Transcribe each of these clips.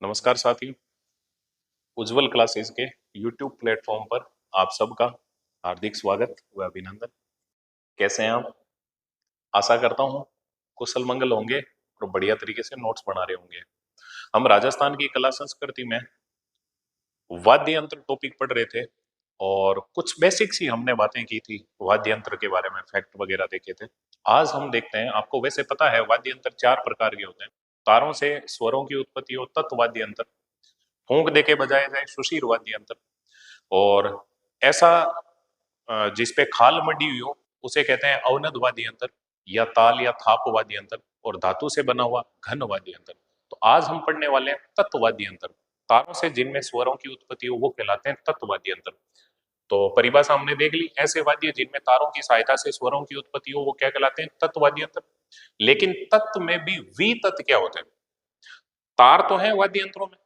नमस्कार साथियों, उज्जवल क्लासेस के YouTube प्लेटफॉर्म पर आप सबका हार्दिक स्वागत व अभिनंदन। कैसे हैं आप? आशा करता हूँ कुशल मंगल होंगे और बढ़िया तरीके से नोट्स बना रहे होंगे। हम राजस्थान की कला संस्कृति में वाद्य यंत्र टॉपिक पढ़ रहे थे और कुछ बेसिक्स ही हमने बातें की थी वाद्य यंत्र के बारे में, फैक्ट वगैरह देखे थे। आज हम देखते हैं, आपको वैसे पता है वाद्य यंत्र 4 प्रकार के होते हैं। तारों से स्वरों की उत्पत्ति हो तत्व वाद्य यंत्र, फूंक दे के बजाया जाए सुशीर वाद्य यंत्र, और ऐसा जिसपे खाल मडी हुई हो उसे कहते हैं अवनद वाद्य यंत्र या ताल या थाप वाद्य यंत्र, और धातु से बना हुआ घन वाद्य यंत्र। तो आज हम पढ़ने वाले हैं तत्व वाद्य यंत्र। तारों से जिनमें स्वरों की उत्पत्ति हो वो कहलाते हैं तत्व वाद्य यंत्र। तो परिभाषा हमने देख ली, ऐसे वाद्य जिनमें तारों की सहायता से स्वरों की उत्पत्ति हो वो क्या कहलाते हैं तत्व वाद्य यंत्र। लेकिन तत्व में भी वी तत्व क्या होते हैं? तार तो है वाद्य यंत्रों में,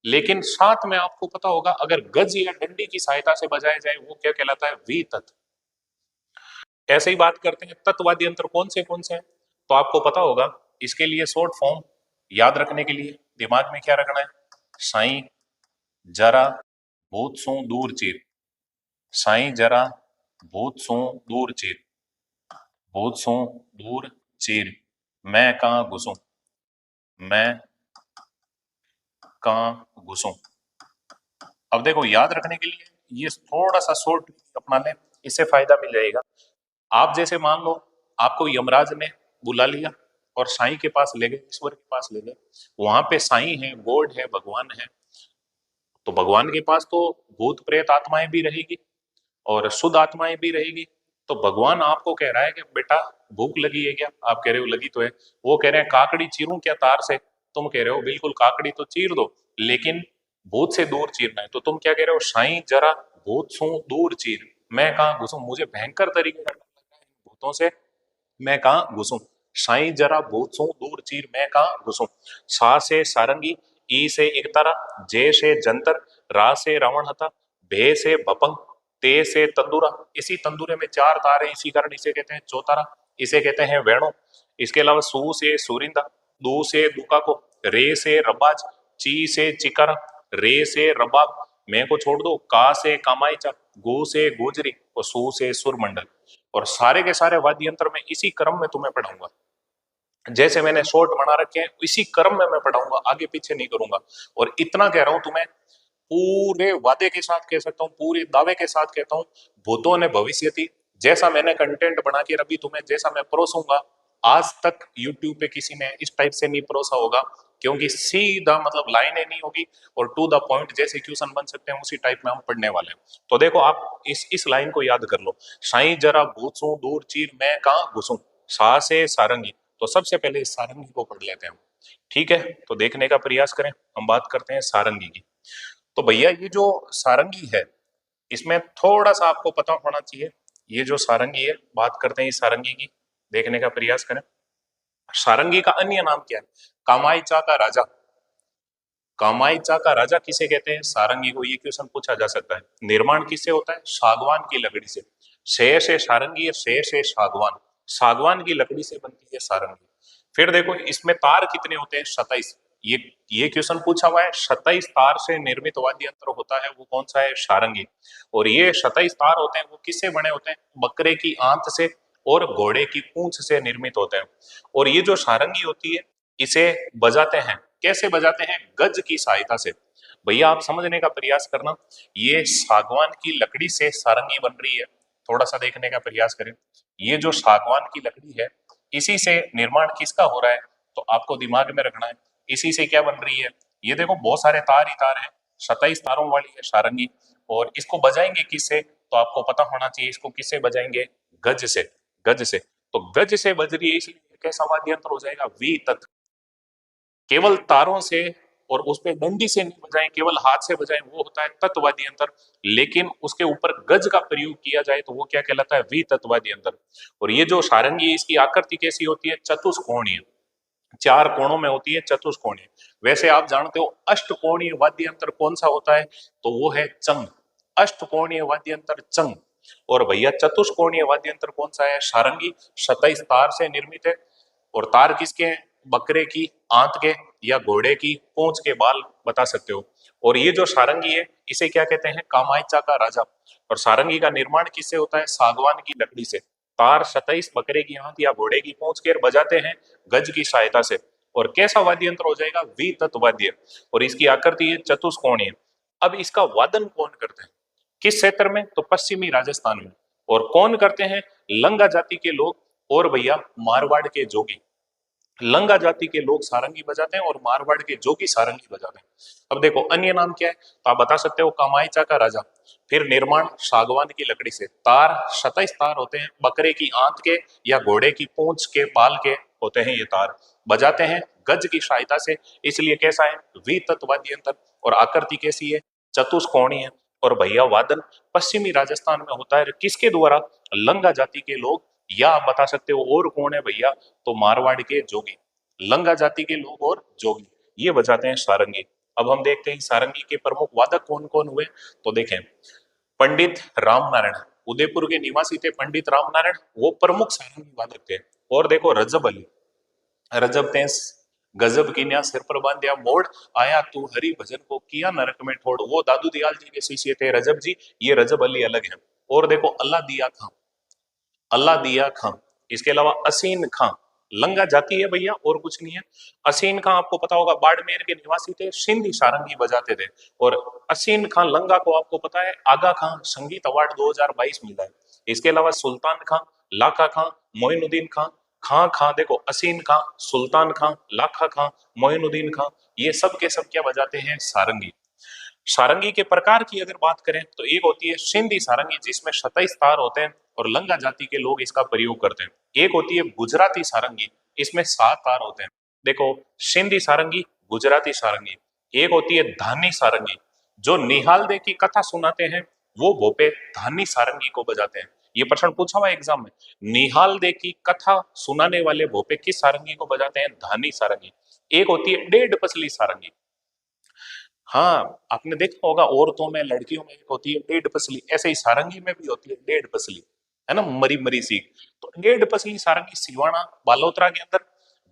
लेकिन साथ में आपको पता होगा अगर गज या डंडी की सहायता से बजाया जाए वो क्या कहलाता है? वी तत्व। ऐसे ही बात करते हैं तत्वाद्य यंत्र कौन से हैं, तो आपको पता होगा। इसके लिए शॉर्ट फॉर्म याद रखने के लिए दिमाग में क्या रखना है? साई जरा भूत सू दूर चीर, साई जरा भूत सू दूर चीर, भूत सू दूर चीर, मैं कहां घुसूं, मैं कहां घुसूं। अब देखो, याद रखने के लिए ये थोड़ा सा शॉर्ट अपना लें, इससे फायदा मिल जाएगा। आप जैसे मान लो आपको यमराज ने बुला लिया और साईं के पास ले गए, ईश्वर के पास ले गए। वहां पे साईं है, गॉड है, भगवान है। तो भगवान के पास तो भूत प्रेत आत्माएं भी रहेगी और शुद्ध आत्माएं भी रहेगी। तो भगवान आपको कह रहा है कि बेटा भूख लगी है क्या? आप कह रहे हो लगी तो है। वो कह रहे हैं काकड़ी चीरूं क्या तार से? तुम कह रहे हो बिल्कुल काकड़ी तो चीर दो, लेकिन भूत से दूर चीरना है। तो तुम क्या कह रहे हो? साईं जरा भूत सू दूर चीर, मैं कहां घुसूं, मुझे भयंकर तरीके का डर लग रहा है भूतों से, मैं कहां घुसूं। साईं जरा भूत सू दूर चीर, मैं कहां घुसूं। सा से सारंगी, ई से इकतारा, जे से जंतर, रा से रावण हता, भे से भपंग, ते से तंदूरा। इसी तंदूरे में 4 तार हैं, इसी कारण इसे कहते हैं चौतारा, इसे कहते हैं वेणु। इसके अलावा सू से सुरिंदा, दू से दुका को, रे से रबाज, ची से चिकारा, रे से रबाब, मैं को छोड़ दो, का से कामाईचा, गो से गोजरी और सू से सुरमंडल। और सारे के सारे वाद्य यंत्र में इसी क्रम में तुम्हें पढ़ाऊंगा, जैसे मैंने शॉर्ट बना रखे हैं इसी क्रम में मैं पढ़ाऊंगा, आगे पीछे नहीं करूंगा। और इतना कह रहा हूं तुम्हें, पूरे वादे के साथ कह सकता हूँ, पूरे दावे के साथ कहता हूँ, भूतों ने भविष्य थी। जैसा मैंने कंटेंट बना के अभी तुम्हें जैसा मैं परोसूंगा, आज तक यूट्यूब पे किसी ने इस टाइप से नहीं परोसा होगा, क्योंकि सीधा मतलब लाइनें नहीं होगी और टू द पॉइंट जैसे क्वेश्चन बन सकते हैं उसी टाइप में हम पढ़ने वाले हैं। तो देखो, आप इस लाइन को याद कर लो, साईं जरा भूतसू दूर चीर, मैं कहां घुसूं। सा से सारंगी, तो सबसे पहले इस सारंगी को पढ़ लेते हैं हम। ठीक है, तो देखने का प्रयास करें। हम बात करते हैं सारंगी की। तो भैया ये जो सारंगी है, इसमें थोड़ा सा आपको पता होना चाहिए। ये जो सारंगी है, बात करते हैं इस सारंगी की, देखने का प्रयास करें। सारंगी का अन्य नाम क्या है? कामायचा का राजा। कामायचा का राजा किसे कहते हैं? सारंगी को। ये क्वेश्चन पूछा जा सकता है। निर्माण किससे होता है? सागवान की लकड़ी से। से सारंगी है, से सागवान, सागवान की लकड़ी से बनती है सारंगी। फिर देखो, इसमें तार कितने होते हैं? 27। ये क्वेश्चन पूछा हुआ है। 27 तार से निर्मित वाद्य यंत्र होता है, वो कौन सा है? सारंगी। और ये 27 तार होते हैं, वो किससे बने होते हैं? बकरे की आंत से और घोड़े की पूंछ से निर्मित होते हैं। और ये जो सारंगी होती है, इसे बजाते हैं, कैसे बजाते हैं? गज की सहायता से। भैया आप समझने का प्रयास करना, ये सागवान की लकड़ी से सारंगी बन रही है। थोड़ा सा देखने का प्रयास करें। ये जो सागवान की लकड़ी है, इसी से निर्माण किसका हो रहा है? तो आपको दिमाग में रखना है, इसी से क्या बन रही है? ये देखो, बहुत सारे तार ही तार है, 27 तारों वाली है सारंगी। और इसको बजाएंगे किससे? तो आपको पता होना चाहिए, इसको किससे बजाएंगे? गज से। गज से। तो गज से बज रही है, इसलिए कैसा वाद्य यंत्र हो जाएगा? वी तत्व। केवल तारों से और उस पे डंडी से नहीं बजाएं, केवल हाथ से बजाएं, वो होता है तत्वादी यंत्र। लेकिन उसके ऊपर गज का प्रयोग किया जाए तो वो क्या कहलाता है? वी तत्वादी यंत्र। और ये जो सारंगी है, इसकी आकृति कैसी होती है? चतुष्कोणीय, 4 कोणों में होती है, चतुष्कोणीय। वैसे आप जानते हो अष्टकोणीय वाद्य यंत्र कौन सा होता है? तो वो है चंग। अष्टकोणीय वाद्य यंत्र चंग। और भैया चतुष्कोणीय वाद्य यंत्र कौन सा है? सारंगी। 27 तार से निर्मित है। और तार किसके हैं? बकरे की आंत के। या घोड़े की पूंछ के बाल बता सकते हो। और ये जो सारंगी है इसे क्या कहते हैं, कामायचा का राजा। और सारंगी का निर्माण किससे होता है, सागवान की लकड़ी से। तार 27 बकरे की आंत या घोड़े की पूंछ के बजाते हैं गज की सहायता से। और कैसा वाद्य यंत्र हो जाएगा, वितत वाद्य। और इसकी आकृति है चतुष्कोणीय। अब इसका वादन कौन करते हैं, किस क्षेत्र में, तो पश्चिमी राजस्थान में। और कौन करते हैं, लंगा जाति के लोग और भैया मारवाड़ के जोगी। लंगा जाति के लोग सारंगी बजाते हैं और मारवाड़ के जोगी सारंगी बजाते हैं। अब देखो अन्य नाम क्या है, तो आप बता सकते हो कामायचा का राजा। फिर निर्माण सागवान की लकड़ी से। तार 27 तार होते हैं, बकरे की आंत के या घोड़े की पूंछ के बाल के होते हैं ये तार। बजाते हैं गज की सहायता से, इसलिए कैसा है, वितत्वाद्य यंत्र। और आकृति कैसी है, चतुष्कोणीय है। और भैया वादन पश्चिमी राजस्थान में होता है, किसके द्वारा, लंगा जाति के लोग। या आप बता सकते हो और कौन है भैया, तो मारवाड़ के जोगी। लंगा जाति के लोग और जोगी ये बजाते हैं सारंगी। अब हम देखते हैं सारंगी के प्रमुख वादक कौन कौन हुए। तो देखें, पंडित रामनारायण, उदयपुर के निवासी थे पंडित रामनारायण, वो प्रमुख सारंगी वादक थे। और देखो रजब अली, रजब तेंस गजब कीन्या सिर पर बांध्या मोड़, आया तू हरि भजन को किया नरक में ठोड़, वो दादू दयाल जी के शिष्य थे रजब जी। ये रजब अली अलग है। और देखो अल्लाह दिया खां, अल्लाह दिया खां। इसके अलावा असीन खां, लंगा जाति है भैया और कुछ नहीं है। असीन खां आपको पता होगा बाड़मेर के निवासी थे, सिंधी सारंगी बजाते थे। और असीन खां लंगा को आपको पता है आगा खां संगीत अवार्ड 2022 मिला है। इसके अलावा सुल्तान खां, लाखा खां, मोइनुद्दीन खां, खां खां, देखो असीन खां, सुल्तान खां, लाखा खां, मोइनुद्दीन खां, ये सब के सब क्या बजाते हैं, सारंगी। सारंगी के प्रकार की अगर बात करें तो एक होती है सिंधी सारंगी जिसमें 27 तार होते हैं और लंगा जाति के लोग इसका प्रयोग करते हैं। एक होती है गुजराती सारंगी, इसमें 7 तार होते हैं। देखो सिंधी सारंगी, गुजराती सारंगी। एक होती है धानी सारंगी, जो निहाल दे की कथा सुनाते हैं वो भोपे धानी सारंगी को बजाते हैं। ये प्रश्न पूछा हुआ एग्जाम में, निहाल दे की कथा सुनाने वाले भोपे किस सारंगी को बजाते हैं, धानी सारंगी। एक होती है डेढ़ पसली सारंगी। हाँ आपने देखा होगा औरतों में लड़कियों में एक होती है डेढ़ पसली, ऐसे ही सारंगी में भी होती है डेढ़ पसली, है ना, मरी मरी सी। तो डेढ़ पसली सारंगी सिवाना बालोतरा के अंदर,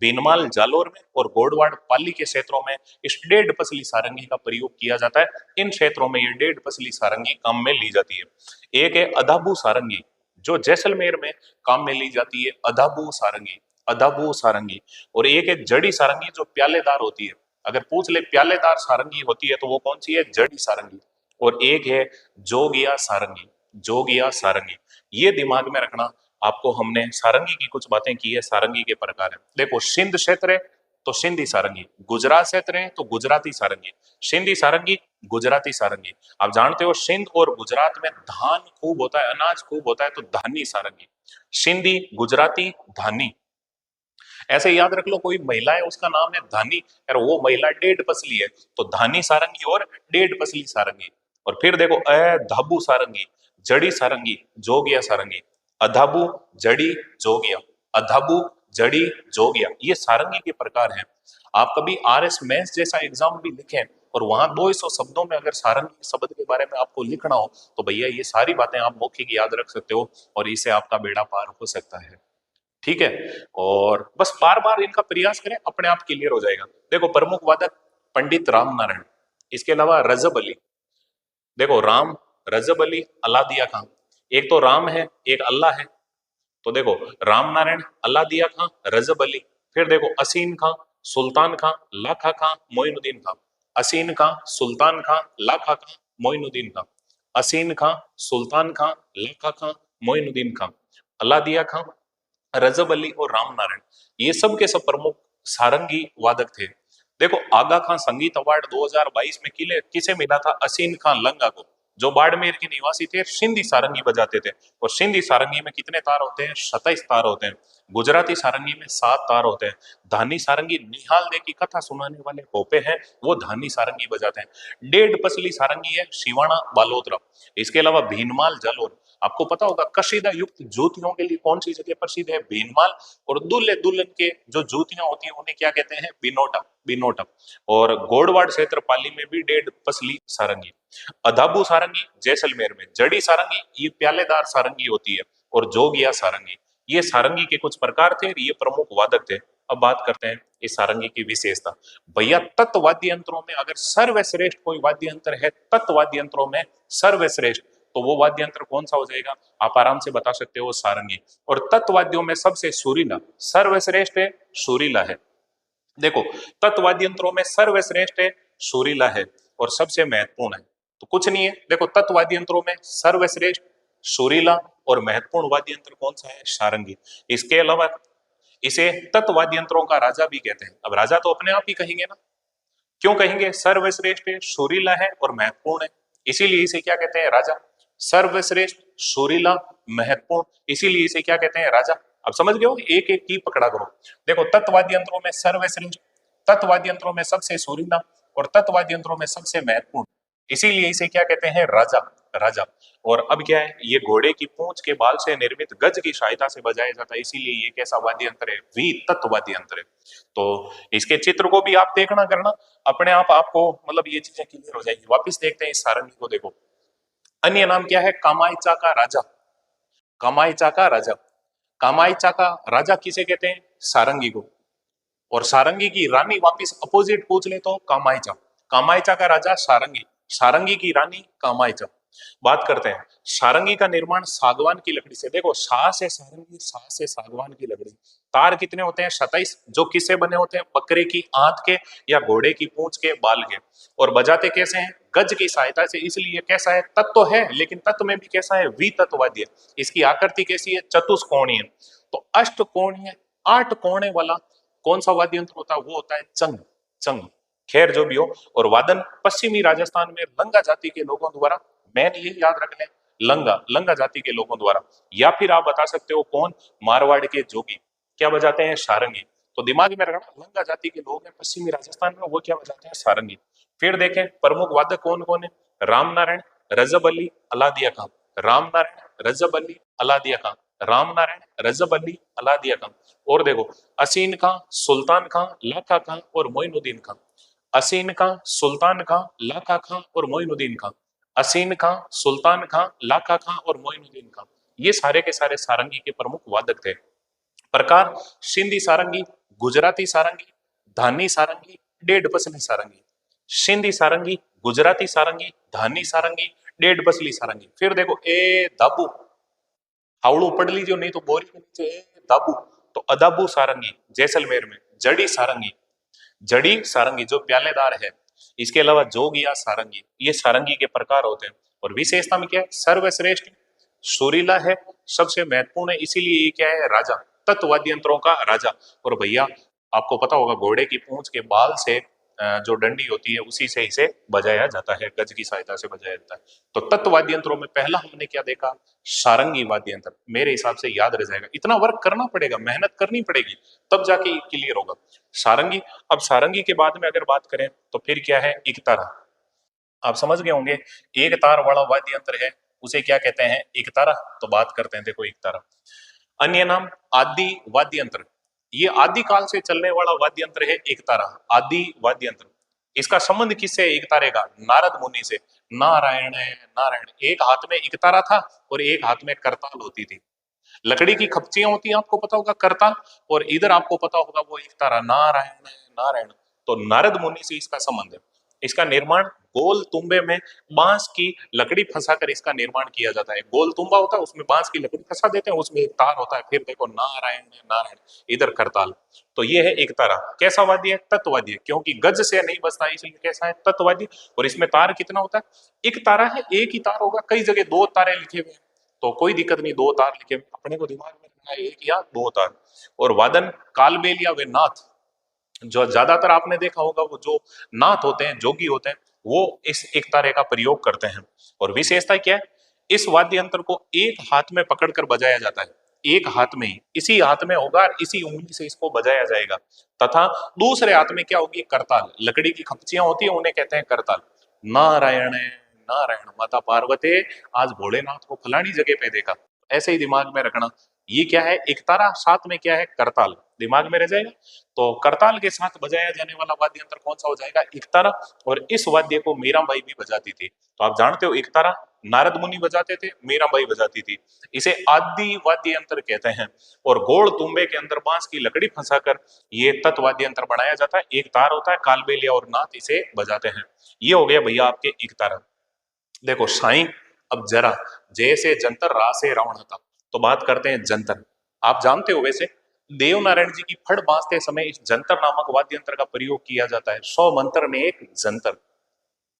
भीनमाल जालोर में और गोडवाड़ पाली के क्षेत्रों में इस डेढ़ पसली सारंगी का प्रयोग किया जाता है। इन क्षेत्रों में ये डेढ़ पसली सारंगी काम में ली जाती है। एक है अदाबू सारंगी, जो जैसलमेर में काम में ली जाती है, अदाबू सारंगी, अदाबू सारंगी। और एक है जड़ी सारंगी जो प्यालेदार होती है, अगर पूछ ले प्यालेदार सारंगी होती है तो वो कौन सी है, जड़ी सारंगी। और एक है जोगिया सारंगी, जोगिया सारंगी। ये दिमाग में रखना, आपको हमने सारंगी की कुछ बातें की है, सारंगी के प्रकार है। देखो सिंध क्षेत्र है तो सिंधी सारंगी, गुजरात क्षेत्र है तो गुजराती सारंगी। सिंधी सारंगी, गुजराती सारंगी। आप जानते हो सिंध और गुजरात में धान खूब होता है, अनाज खूब होता है, तो धानी सारंगी। सिंधी, गुजराती, धानी। ऐसे याद रख लो, कोई महिला है उसका नाम है धानी, यार वो महिला डेढ़ पसली है, तो धानी सारंगी और डेढ़ पसली सारंगी। और फिर देखो अधाबू सारंगी, जड़ी सारंगी, जोगिया सारंगी। अधाबू, जड़ी, जोगिया, अधाबू, जड़ी, जोगिया, ये सारंगी के प्रकार हैं। आप कभी RS मेंस जैसा एग्जाम भी लिखें और वहां 200 शब्दों में अगर सारंगी शब्द के बारे में आपको लिखना हो तो भैया ये सारी बातें आप मौखिक याद रख सकते हो और इससे आपका बेड़ा पार हो सकता है। ठीक है, और बस बार बार इनका प्रयास करें, अपने आप क्लियर हो जाएगा। देखो प्रमुख वादक पंडित रामनारायण, इसके अलावा रजब अली। देखो राम, रजब अली, अलादिया खां। एक तो राम है, एक अल्लाह है। तो देखो रामनारायण, अलादिया खां, रजब अली। फिर देखो असीन खां, सुल्तान खां, लाखा खां, मोइनुद्दीन खां। असीन खां, सुल्तान खां, लाखा खां, मोइनुद्दीन खां। असीन खां, सुल्तान खां, लाखा खां, मोइनुद्दीन खां। अलादिया खां, रजब अली और रामनारायण, ये सब के सब प्रमुख सारंगी वादक थे। देखो आगा खान संगीत अवार्ड 2022 में किसे मिला था, असीन खान लंगा को, जो बाड़मेर के निवासी थे, सिंधी सारंगी बजाते थे। और सिंधी सारंगी में कितने तार होते हैं, 27 तार होते हैं। गुजराती सारंगी में 7 तार होते हैं। धानी सारंगी निहाल दे की कथा सुनाने वाले भोपे हैं, वो धानी सारंगी बजाते हैं। डेढ़ पसली सारंगी है शिवाना बालोतरा। इसके अलावा भीनमाल जालोर, आपको पता होगा कशीदा युक्त जूतियों के लिए कौन सी जगह प्रसिद्ध है, भीनमाल। और दूल्हे दुल्हन के जो जूतियां होती हैं उन्हें क्या कहते हैं, बिनोटा, बिनोटा। और गोडवाड़ क्षेत्र पाली में भी डेढ़ पसली सारंगी। अधाबू सारंगी जैसलमेर में, जड़ी सारंगी ये प्यालेदार सारंगी होती है। और जोगिया सारंगी, ये सारंगी के कुछ प्रकार थे, ये प्रमुख वादक थे। अब बात करते हैं इस सारंगी की विशेषता। भैया तत् वाद्य यंत्रों में अगर सर्वश्रेष्ठ कोई वाद्य यंत्र है, तत् वाद्य यंत्रों में सर्वश्रेष्ठ, तो वो वाद्य यंत्र कौन सा हो जाएगा? आप आराम से बता सकते हो सारंगी। और तत्वाद्यों में सबसे सुरीला सर्वश्रेष्ठ है, सुरीला है। देखो तत्वाद्य यंत्रों में सर्वश्रेष्ठ है, सुरीला है और सबसे महत्वपूर्ण है। तो कुछ नहीं है, देखो तत्वाद्य यंत्रों में सर्वश्रेष्ठ, सुरीला और महत्वपूर्ण वाद्य यंत्र कौन सा है? सारंगी। इसके अलावा इसे तत्वाद्य यंत्रों का राजा भी कहते हैं। अब राजा तो अपने आप ही कहेंगे ना, क्यों कहेंगे? सर्वश्रेष्ठ है, सुरीला है और महत्वपूर्ण है, इसीलिए इसे क्या कहते हैं? राजा। सर्वश्रेष्ठ, सुरीला, महत्वपूर्ण, इसीलिए इसे क्या कहते हैं? राजा। अब समझ गए हो, एक एक की पकड़ा करो। देखो तत्वाद्य यंत्रों में सर्वश्रेष्ठ, तत्वाद्य यंत्रों में सबसे सुरीला और तत्वाद्य यंत्रों में सबसे महत्वपूर्ण, इसीलिए इसे क्या कहते हैं? राजा। राजा। और अब क्या है? ये घोड़े की पूंछ के बाल से निर्मित गज की सहायता से बजाया जाता है, इसीलिए ये कैसा वाद्य यंत्र है? वी तत्वाद्य यंत्र है। तो इसके चित्र को भी आप देखना करना, अपने आप आपको मतलब ये चीजें क्लियर हो जाएगी। वापिस देखते हैं इस सारंगी को। देखो अन्य नाम क्या है? कामायचा का राजा। कामायचा का राजा। कामायचा का राजा किसे कहते हैं? सारंगी को। और सारंगी की रानी वापिस अपोजिट पूछ ले तो कामायचा। कामायचा का राजा सारंगी, सारंगी की रानी कामायचा। बात करते हैं सारंगी का निर्माण सागवान की लकड़ी से। देखो सा से सारंगी, सा से सागवान की लकड़ी। तार कितने होते हैं? 27, जो किससे बने होते हैं? बकरे की आंत के या घोड़े की पूंछ के बाल के। और बजाते कैसे हैं? गज की सहायता से, इसलिए कैसा है? तत्व है, लेकिन तत्व में भी कैसा है? वितत्ववाद्य। इसकी आकृति कैसी है? चतुष्कोणीय। तो अष्टकोणीय, 8 कोणे वाला कौन सा वाद्य यंत्र होता है? वो होता है चंग। चंग। खैर जो भी हो, और वादन पश्चिमी राजस्थान में लंगा जाति के लोगों द्वारा, मैन ये याद रख लें, लंगा, लंगा जाति के लोगों द्वारा, या फिर आप बता सकते हो कौन? मारवाड़ के जोगी क्या बजाते हैं? सारंगी। तो दिमाग में रखना, लंगा जाति के लोग हैं पश्चिमी राजस्थान में, वो क्या बजाते हैं? सारंगी। फिर देखें प्रमुख वादक कौन कौन है? राम नारायण, रजब अली, अलादिया खान। राम नारायण, रजब अली, अलादिया खान। राम नारायण, रजब अली, अलादिया खान। और देखो असीन खां, सुल्तान खां, लाखा खां और मोइनुद्दीन खां। असीन खां, सुल्तान खां, लाखा खां और मोइनुद्दीन खां। असीन खां, सुल्तान खां, लाखा खां और मोइनुद्दीन खां, ये सारे के सारे सारंगी के प्रमुख वादक थे। प्रकार सिंधी सारंगी, गुजराती सारंगी, धानी सारंगी, डेढ़ पसली सारंगी। सिंधी सारंगी, गुजराती सारंगी, धानी सारंगी, डेढ़ पसली सारंगी। फिर देखो ए दाबू, हावड़ू पढ़ लीजिए नहीं तो बोरी के नीचे ए दाबू। तो अदाबू सारंगी जैसलमेर में। जड़ी सारंगी, जड़ी सारंगी जो प्यालेदार है। इसके अलावा जोगिया सारंगी, ये सारंगी के प्रकार होते हैं। और विशेषता में क्या है? सर्वश्रेष्ठ, सुरीला है, सबसे महत्वपूर्ण है, इसीलिए ये क्या है? राजा, तत्वाद्य यंत्रों का राजा। और भैया आपको पता होगा घोड़े की पूंछ के बाल से जो डंडी होती है उसी से इसे बजाया जाता है, गज की सहायता से बजाया जाता है। तो तत्वाद्य यंत्रों में पहला हमने क्या देखा? सारंगी वाद्य यंत्र। मेरे हिसाब से याद रह जाएगा, इतना वर्क करना पड़ेगा, मेहनत करनी पड़ेगी, तब जाके क्लियर होगा सारंगी। अब सारंगी के बाद में अगर बात करें तो फिर क्या है? एकतारा। आप समझ गए होंगे, एक तार वाला वाद्य यंत्र है, उसे क्या कहते हैं? एकतारा। तो बात करते हैं, देखो एकतारा। अन्य नाम आदि वाद्य यंत्र। ये आदि काल से चलने वाला वाद्य यंत्र है एकतारा, आदि वाद्य यंत्र। इसका संबंध किससे है? एकतारे का नारद मुनि से। नारायण नारायण। एक हाथ में एकतारा था और एक हाथ में करताल होती थी। लकड़ी की खपचियां होती हैं, आपको पता होगा, करताल, और इधर आपको पता होगा वो एकतारा। नारायण नारायण। तो नारद मुनि से इसका संबंध है। इसका निर्माण गोल तुंबे में बांस की लकड़ी फंसाकर इसका निर्माण किया जाता है। गोल तुंबा होता है, उसमें बांस की लकड़ी फंसा देते हैं, उसमें एक तार होता है, फिर देखो नारायण नारायण, इधर करताल। तो ये है एक तारा। कैसा वाद्य है? तत्वाद्य, क्योंकि गज से नहीं बजता है, इसलिए कैसा है? तत्वाद्य। और इसमें तार कितना होता है? एक तारा है, एक ही तार होगा, कई जगह दो तारे लिखे हुए हैं, तो कोई दिक्कत नहीं, दो तार लिखे हुए, अपने को दिमाग में रखना है एक या दो तार। और वादन कालबेल या वे नाथ, जो ज्यादातर आपने देखा होगा, वो जो नाथ होते हैं, जोगी होते हैं, वो इस एक तारे का प्रयोग करते हैं। और विशेषता क्या है? इस वाद्य यंत्र को एक हाथ में पकड़कर बजाया जाता है, एक हाथ में ही, इसी हाथ में होगा और इसी उंगली से इसको बजाया जाएगा। तथा दूसरे हाथ में क्या होगी? करताल। लकड़ी की खपचियां होती है, उन्हें कहते हैं करताल। नारायण नारायण, माता पार्वती आज भोलेनाथ को फलानी जगह पे देखा, ऐसे ही दिमाग में रखना। ये क्या है? एक तारा, साथ में क्या है? करताल, दिमाग में रह जाएगा। तो करताल के साथ बजाया जाने वाला वाद्य यंत्र कौन सा हो जाएगा? एकतारा। और इस वाद्य को मीराबाई भी बजाती थी। तो आप जानते हो एकतारा नारद मुनि बजाते थे, मीराबाई बजाती थी। इसे आदि वाद्य यंत्र कहते हैं। और गोल तुम्बे के अंदर बांस की लकड़ी फंसाकर ये तत्वाद्य यंत्र बनाया जाता है। एक तार होता है, कालबेलिया और नाथ इसे बजाते हैं। ये हो गया भैया आपके एक तारा। देखो साईं, अब जरा जैसे जंतर रा से रावण था, तो बात करते हैं जंतर। आप जानते हो वैसे देवनारायण जी की फड़ बांधते समय इस जंतर नामक वाद्य यंत्र का प्रयोग किया जाता है। 100 मंत्र में एक जंतर।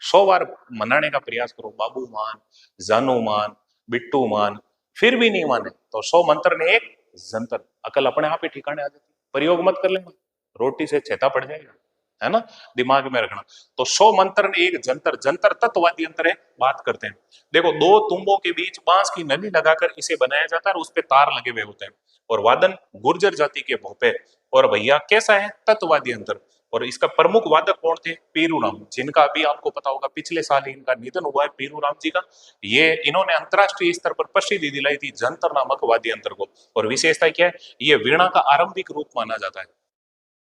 100 बार मनाने का प्रयास करो, बाबू मान, जानू मान, बिट्टू मान, फिर भी नहीं माने तो 100 मंत्र में एक जंतर। अकल अपने आप ही ठिकाने आ जाती। प्रयोग मत कर लेना, रोटी से छेता पड़ जाएगा, है ना, दिमाग में रखना। तो 100 मंत्र में एक जंतर, जंतर तत्वाद्य यंत्र है। बात करते हैं, देखो दो तुंबों के बीच बांस की नली लगाकर इसे बनाया जाता है और उस पे तार लगे हुए होते हैं। और वादन गुर्जर जाति के भोपे। और भैया कैसा है, तत्वाद्य यंत्र। और इसका प्रमुख वादक कौन थे, पीरूराम, जिनका अभी आपको पता होगा पिछले साल ही इनका निधन हुआ है, पीरूराम जी का। ये इन्होंने अंतरराष्ट्रीय स्तर पर प्रसिद्धि दिलाई थी जंतर नामक वाद्य यंत्र को। और विशेषता क्या है, ये वीणा का आरंभिक रूप माना जाता है।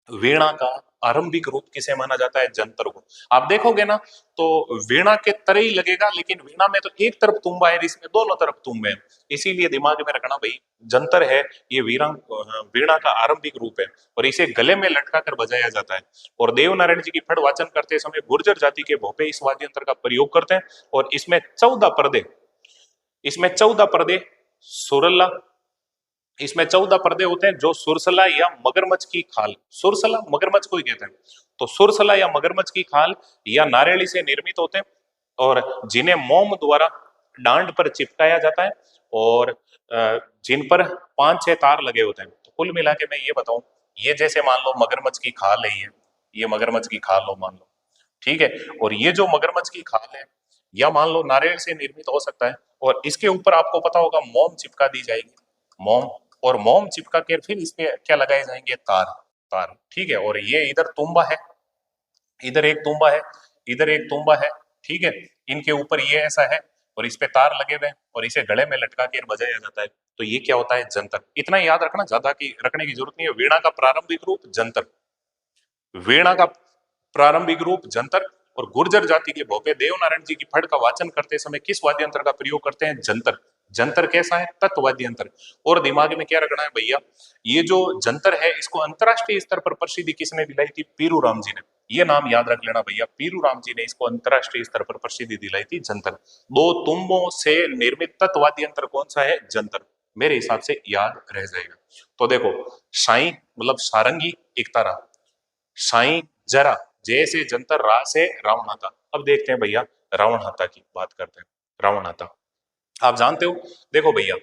वीणा का आरंभिक रूप किसे माना जाता है, जंतर को। आप देखोगे ना तो वीणा के तरह ही लगेगा, लेकिन वीणा में तो एक तरफ तुम्बा है, इसमें दोनों तरफ तुम्बे हैं। इसीलिए दिमाग में रखना भाई, जंतर है ये वीणा, वीणा का आरंभिक रूप है। और इसे गले में लटका कर बजाया जाता है। और देवनारायण जी की फड़ वाचन करते समय गुर्जर जाति के भोपे इस वाद्य यंत्र का प्रयोग करते हैं। और इसमें 14 पर्दे, इसमें 14 पर्दे सुरला, इसमें 14 पर्दे होते हैं जो सुरसला या मगरमच्छ की खाल, सुरसला मगरमच्छ को ही कहते हैं, तो सुरसला या मगरमच्छ की खाल या नारियली से निर्मित होते हैं। और जिन्हें मोम द्वारा डांड पर चिपकाया जाता है। और जिन पर 5-6 तार लगे होते हैं। तो कुल मिला के मैं ये बताऊं, ये जैसे मान लो मगरमच्छ की खाल है, ये मगरमच्छ की खाल हो मान लो, ठीक है। और ये जो मगरमच्छ की खाल है, या मान लो नारियल से निर्मित हो सकता है। और इसके ऊपर आपको पता होगा मोम चिपका दी जाएगी, मोम। और मोम चिपका के फिर इस पे क्या लगाए जाएंगे, तार, तार, ठीक है। और ये इधर तुम्बा है, इधर एक तुम्बा है, इधर एक तुम्बा है, ठीक है। इनके ऊपर ये ऐसा है और इस पे तार लगे हुए हैं और इसे गले में लटका के बजाया जाता है। तो ये क्या होता है, जंतर। इतना याद रखना, ज्यादा की रखने की जरूरत नहीं है। वीणा का प्रारंभिक रूप जंतर, वीणा का प्रारंभिक रूप जंतर। और गुर्जर जाति के भोपे देवनारायण जी की फड़ का वाचन करते समय किस वाद्य यंत्र का प्रयोग करते हैं, जंतर। जंतर कैसा है, तत्वाद्य यंत्र। और दिमाग में क्या रखना है भैया, ये जो जंतर है इसको अंतरराष्ट्रीय स्तर पर प्रसिद्धि किसने दिलाई थी, पीरूराम जी ने। ये नाम याद रख लेना भैया, पीरूराम जी ने इसको अंतरराष्ट्रीय स्तर पर प्रसिद्धि दिलाई थी, जंतर। दो तुम्बों से निर्मित तत्वाद्य यंत्र कौन सा है, जंतर। मेरे हिसाब से याद रह जाएगा। तो देखो साई मतलब सारंगी एक तारा, साई जरा जैसे जंतर रा से रावण आता। अब देखते हैं भैया रावण हत्ता की बात करते हैं। रावण हत्ता आप जानते हो, देखो भैया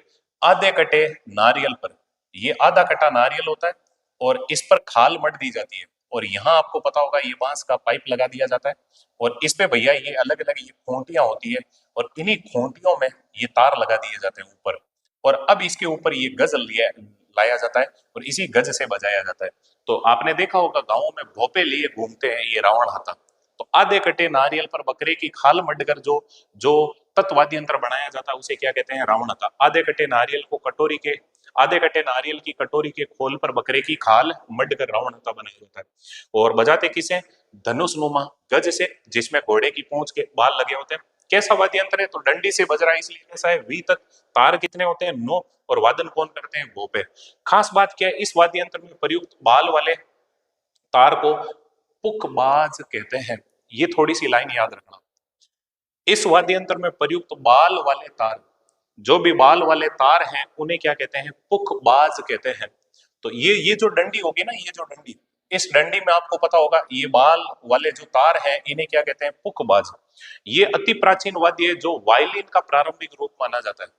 आधे कटे नारियल पर, ये आधा कटा नारियल होता है और इस पर खाल मट दी जाती है। और यहाँ आपको पता होगा ये बांस का पाइप लगा दिया जाता है। और इस पे भैया ये अलग अलग ये खूंटियां होती है और इन्हीं खूंटियों में ये तार लगा दिए जाते हैं ऊपर। और अब इसके ऊपर ये गज लिया लाया जाता है और इसी गज से बजाया जाता है। तो आपने देखा होगा गांवों में भोपे लिए घूमते हैं ये रावण हत्ता। तो आधे कटे नारियल पर बकरे की खाल मढ़कर जो जो तत्वाद्य यंत्र बनाया जाता है उसे क्या कहते हैं, रावण हत्ता। आधे कटे नारियल को कटोरी के, आधे कटे नारियल की कटोरी के खोल पर बकरे की खाल मढ़कर रावण हत्ता बनाया जाता है। और बजाते किसे, धनुष नुमा गज से, जिसमें घोड़े की पूंछ के बाल लगे होते हैं। कैसा वाद्य यंत्र है, तो डंडी से बज रहा है इसलिए कैसा है, वी तक। तार कितने होते हैं, 9। और वादन कौन करते हैं, भोपे। खास बात क्या है, इस वाद्य यंत्र में प्रयुक्त बाल वाले तार को पुकबाज कहते हैं। ये थोड़ी सी लाइन याद रखना। इस वाद्य यंत्र में प्रयुक्त बाल वाले तार, जो भी बाल वाले तार हैं उन्हें क्या कहते हैं, पुकबाज कहते हैं। तो ये जो डंडी होगी ना, ये जो डंडी, इस डंडी में आपको पता होगा ये बाल वाले जो तार हैं इन्हें क्या कहते हैं, पुकबाज। ये अति प्राचीन वाद्य है जो वायलिन का प्रारंभिक रूप माना जाता है।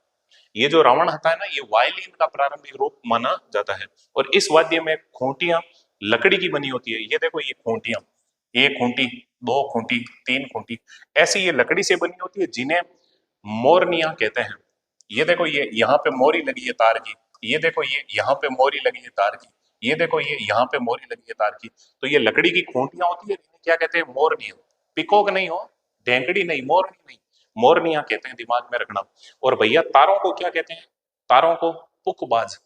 ये जो रावण हत्था है ना, ये वायलिन का प्रारंभिक रूप माना जाता है। और इस वाद्य में खूंटियां लकड़ी की बनी होती है। ये देखो ये खूंटियां, एक खूंटी, दो खूंटी, तीन खूंटी, ऐसी ये लकड़ी से बनी होती है जिन्हें मोरनिया कहते हैं। ये देखो ये यहाँ पे मोरी लगी है तार की, ये देखो ये यहाँ पे मोरी लगी है तार की, ये देखो ये यहाँ पे मोरी लगी है तार की। तो ये लकड़ी की खूंटियां होती है, इन्हें क्या कहते हैं, मोरनिया। पिकॉक नहीं हो, ढेंकड़ी नहीं, मोरनी नहीं, मोरनिया कहते हैं, दिमाग में रखना। और भैया तारों को क्या कहते हैं, तारों को पुकबाज।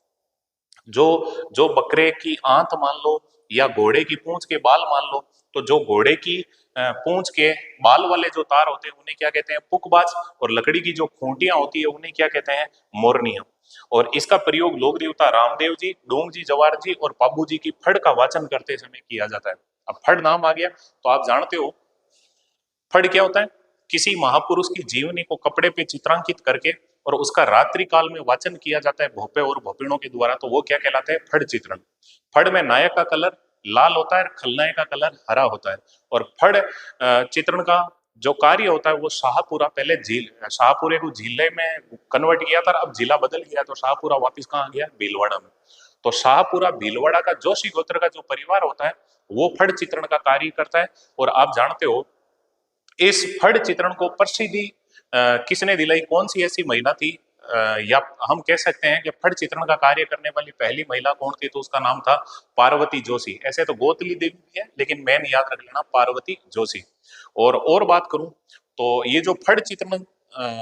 जो जो बकरे की आंत मान लो या घोड़े की पूंछ के बाल मान लो, तो जो घोड़े की पूंछ के बाल वाले जो तार होते हैं उन्हें क्या कहते हैं, पुकबाज, और लकड़ी की जो खूंटियां होती है उन्हें क्या कहते हैं, मोरनिया। और इसका प्रयोग लोक देवता रामदेव जी, डोंग जी, जवार जी और पाबू जी की फड़ का वाचन करते समय किया जाता है। अब फड़ नाम आ गया तो आप जानते हो फड़ क्या होता है, किसी महापुरुष की जीवनी को कपड़े पे चित्रांकित करके और उसका रात्रि काल में वाचन किया जाता है भोपे और भोपिणों के द्वारा, तो वो क्या कहलाता है, फड़ चित्रण। फड़ में नायक का कलर लाल होता है, खलनायक का कलर हरा होता है। और फड़ चित्रण का जो कार्य होता है वो शाहपुरा, पहले झील, शाहपुरे को झीले में कन्वर्ट किया था, अब जिला बदल गया तो शाहपुरा वापिस कहाँ गया, भीलवाड़ा में। तो शाहपुरा भीलवाड़ा का जोशी गोत्र का जो परिवार होता है वो फड़ चित्रण का कार्य करता है। और आप जानते हो इस फड़ चित्रण को प्रसिद्धि किसने दिलाई, कौन सी ऐसी महिला थी, या हम कह सकते हैं कि फड़ चित्रण का कार्य करने वाली पहली महिला कौन थी, तो उसका नाम था पार्वती जोशी। ऐसे तो गोतली देवी भी है लेकिन मेन याद रख लेना पार्वती जोशी। और बात करूं तो ये जो फड़ चित्रण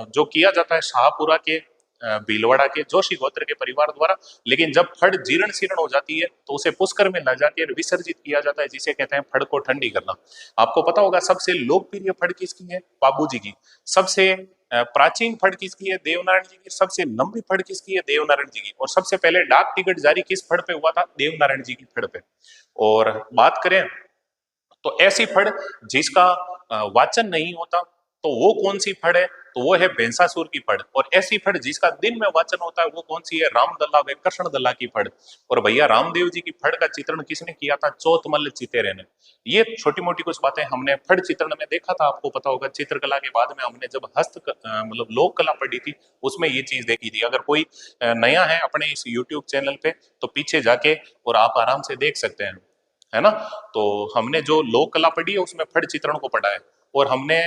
जो किया जाता है शाहपुरा के भीलवाड़ा के जोशी गोत्र के परिवार द्वारा, लेकिन जब फड़ जीर्ण शीर्ण हो जाती है तो उसे पुष्कर में ला जाके विसर्जित किया जाता है, जिसे कहते हैं फड़ को ठंडी करना। आपको पता होगा सबसे लोकप्रिय फड़ किसकी है, बाबू जी की। सबसे प्राचीन फड़ किसकी है, देवनारायण जी की। सबसे लंबी फड़ किसकी है, देवनारायण जी की। और सबसे पहले डाक टिकट जारी किस फड़ पे हुआ था, देवनारायण जी की फड़ पे। और बात करें तो ऐसी फड़ जिसका वाचन नहीं होता तो वो कौन सी फड़ है, तो वो है भैंसासुर की फड़। और ऐसी फड़ जिसका दिन में वाचन होता है वो कौन सी है, रामदल्ला व कृष्णदल्ला की फड़। और भैया रामदेव जी की फड़ का चित्रण किसने किया था, चौथमल्ल चितेरे ने। ये छोटी मोटी कुछ बातें हमने फड़ चित्रण में देखा था, आपको पता होगा। चित्रकला के बाद में हमने जब मतलब लोक कला पढ़ी थी उसमें ये चीज देखी थी। अगर कोई नया है अपने इस यूट्यूब चैनल पे तो पीछे जाके और आप आराम से देख सकते हैं, है ना। तो हमने जो लोक कला पढ़ी है उसमें फड़ चित्रण को पढ़ा है। और हमने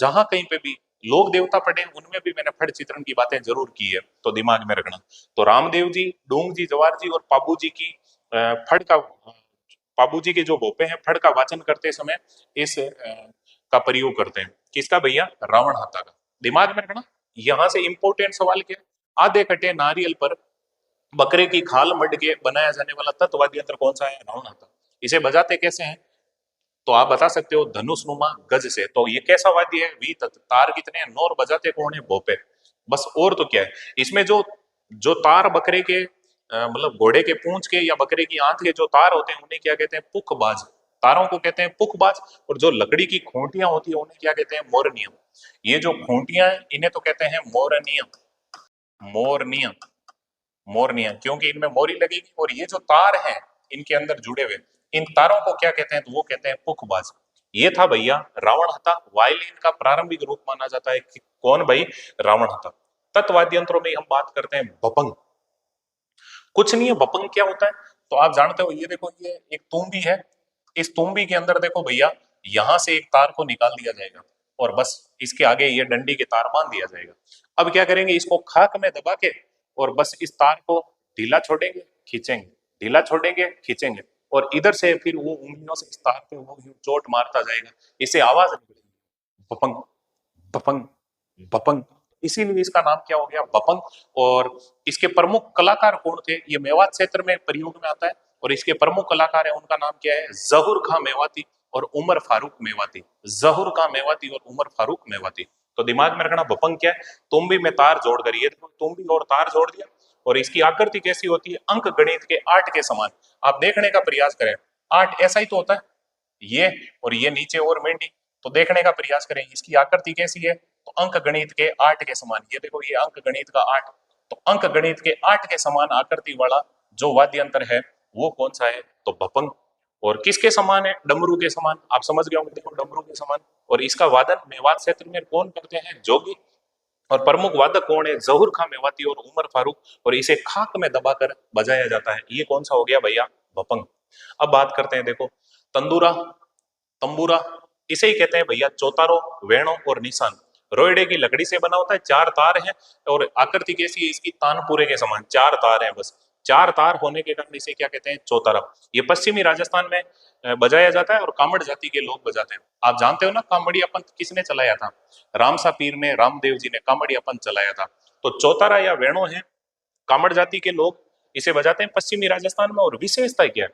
जहां कहीं पे भी लोक देवता पढ़े उनमें भी मैंने फड़ चित्रण की बातें जरूर की है, तो दिमाग में रखना। तो रामदेव जी, डोंग जी, जवार जी और पाबू जी की फड़ का, पाबू जी के जो भोपे हैं फड़ का वाचन करते समय इस का प्रयोग करते हैं। किसका भैया, रावण हत्ता का। दिमाग में रखना। यहां से इंपॉर्टेंट सवाल क्या, आधे कटे नारियल पर बकरे की खाल मढ़ के बनाया जाने वाला तत्ववादी यंत्र कौन सा है, रावण हत्ता। इसे बजाते कैसे हैं, तो आप बता सकते हो धनुषनुमा गज से। तो ये कैसा वाद्य है, वी तत्व। तार कितने हैं, 9, बजाते कौन है, भोपे। बस। और तो क्या है इसमें, जो जो तार बकरे के मतलब घोड़े के पूंछ के या बकरे की आंत के जो तार होते हैं उन्हें क्या कहते हैं, पुखबाज। तारों को कहते हैं पुखबाज। और जो लकड़ी की खूंटियां होती है उन्हें क्या कहते हैं, मोरनियम। ये जो खूंटियां हैं इन्हें तो कहते हैं मोरनियम, मोरनियम, मोरनियम, क्योंकि इनमें मोरी लगेगी। और ये जो तार हैं इनके अंदर जुड़े हुए, इन तारों को क्या कहते हैं, तो वो कहते हैं पुखबाज। ये था भैया रावण हत्था। वायलिन का प्रारंभिक रूप माना जाता है कि कौन भाई, रावण हत्था। तत्वाद्य यंत्रों में हम बात करते हैं बपंग। कुछ नहीं है, बपंग क्या होता है तो आप जानते हो, ये देखो ये एक तुम्बी है। इस तुम्बी के अंदर देखो भैया, यहां से एक तार को निकाल दिया जाएगा और बस इसके आगे ये डंडी के तार बांध दिया जाएगा। अब क्या करेंगे, इसको खाक में दबा के और बस इस तार को ढीला छोड़ेंगे, खींचेंगे, ढीला छोड़ेंगे, खींचेंगे। और इधर से फिर वो उंगलियों से इस तार पे वो यूं चोट मारता जाएगा, इससे आवाज निकलेगी, बपंग, बपंग, बपंग। इसीलिए इसका नाम क्या हो गया, बपंग। और इसके प्रमुख कलाकार कौन थे, ये मेवात क्षेत्र में प्रयोग में आता है। और इसके प्रमुख कलाकार है, उनका नाम क्या है, जहूर खां मेवाती और उमर फारूक मेवाती। जहूर खां मेवाती और उमर फारूक मेवाती। तो दिमाग में रखना, बपंग क्या है, तुम्बी में तार जोड़कर, ये देखो तुम्बी और तार जोड़ दिया। और इसकी आकृति कैसी होती है, अंक गणित के 8 के समान। आप देखने का प्रयास करें, 8 ऐसा ही तो होता है, ये और ये नीचे और मेंढी। तो देखने का प्रयास करें इसकी आकृति कैसी है, तो अंक गणित के 8 के समान। ये देखो ये अंक गणित का 8। तो अंक गणित के 8 के समान आकृति वाला जो वाद्य यंत्र है वो कौन सा है, तो भपंग। और किसके समान है, डमरू के समान। आप समझ गए होंगे, देखो डमरू के समान। और इसका वादन मेवात क्षेत्र में कौन करते हैं, जोगी। और प्रमुख वादक कौन है, जहूर खां मेवाती और उमर फारूक। और इसे खाक में दबाकर बजाया जाता है। ये कौन सा हो गया भैया, भपंग। अब बात करते हैं, देखो तंदूरा, तंबूरा, इसे ही कहते हैं भैया चौतारो, वेणो और निशान। रोइडे की लकड़ी से बना होता है, 4 तार हैं। और आकृति कैसी है इसकी, तानपुरे के समान 4 तार हैं बस। 4 तार होने के कारण इसे क्या कहते हैं, चौतारा। ये पश्चिमी राजस्थान में बजाया जाता है और कामड़ जाति के लोग बजाते हैं। आप जानते हो ना कामड़िया पंथ किसने चलाया था, रामसा पीर ने, रामदेव जी ने कामड़िया पंथ चलाया था। तो चौतारा या वेणो है, कामड़ जाति के लोग इसे बजाते हैं पश्चिमी राजस्थान में। और विशेषता क्या है,